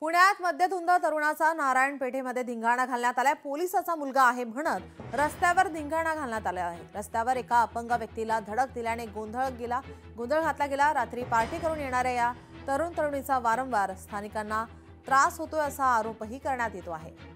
पुण्यात मध्यधुंद तरुणाचा नारायण पेठेमध्ये धिंगाणा घालण्यात आलाय। पोलिसाचा मुलगा आहे म्हणत रस्त्यावर धिंगाणा घालण्यात आला आहे। रस्त्यावर एका अपंग व्यक्तीला धडक दिल्याने गोंधळ घातला गेला। रात्री पार्टी करून येणाऱ्या या तरुणीचा वारंवार स्थानिकांना त्रास होतोय असा आरोपही करण्यात येतो आहे।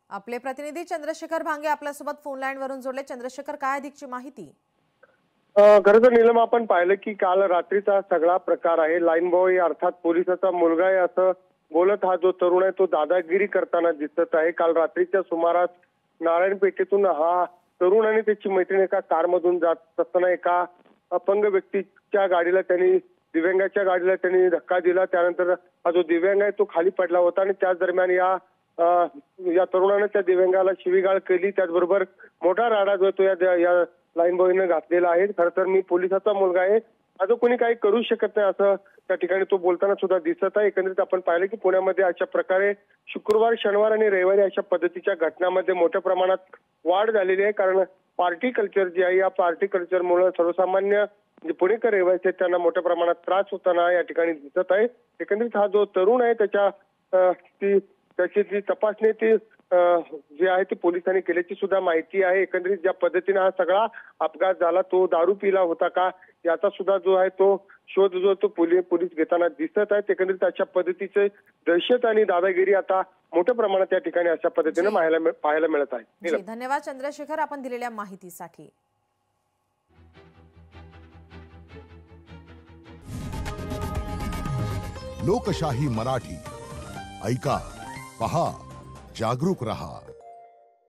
आपले प्रतिनिधी चंद्रशेखर भांगे आपल्यासोबत फोन लाईन वरून जोडले। चंद्रशेखर, काय अधिकची माहिती? खरं तर नीलम, आपण पाहिलं की काल रात्रीचा सगळा प्रकार आहे। लाईन बॉय अर्थात पोलिसाचा मुलगा आहे असं बोलत हा जो तरुण आहे तो दादागिरी करताना दिसत आहे। काल रात्रीच्या सुमारास नारायण पेठेतून हा तरुण आणि त्याची मैत्रीण एका कारमधून जात असताना एका अपंग व्यक्तीच्या गाडीला दिव्यांगाच्या गाडीला त्यांनी धक्का दिला। त्यानंतर हा जो दिव्यांग आहे तो खाली पडला होता आणि त्याच दरम्यान या तरुणाने त्या दिव्यांगाला शिवीगाळ केली। त्याचबरोबर मोठा राडा जो तो या लाईन बॉयने घातलेला आहे। खरं तर मी पोलिसाचा मुलगा आहे, अजून कोणी काही करू शकत नाही असं त्या ठिकाणी तो बोलताना सुद्धा दिसत आहे। एकंदरीत आपण पाहिलं की पुण्यामध्ये अशा प्रकारे शुक्रवार, शनिवार आणि रविवारी अशा पद्धतीच्या घटनांमध्ये मोठ्या प्रमाणात वाढ झालेली आहे। कारण पार्टी कल्चर जे आहे या पार्टी कल्चरमुळे सर्वसामान्य जे पुणेकर रहिवासी आहेत त्यांना मोठ्या प्रमाणात त्रास होताना या ठिकाणी दिसत आहे। एकंदरीत हा जो तरुण आहे त्याची जी तपासणी जी आहे ती पोलिसांनी केल्याची सुद्धा माहिती आहे। एकंदरीत ज्या पद्धतीने हा सगळा अपघात झाला तो दारू पिला होता का याचा सुद्धा जो आहे तो शोध जो तो पोलीस घेताना दिसत आहेत। एकंदरीत अशा पद्धतीचे दहशत आणि दादागिरी आता मोठ्या प्रमाणात या ठिकाणी अशा पद्धतीने पाहायला मिळत आहे। धन्यवाद चंद्रशेखर, आपण दिलेल्या माहितीसाठी। लोकशाही मराठी ऐका, पहा, जागरूक रहा।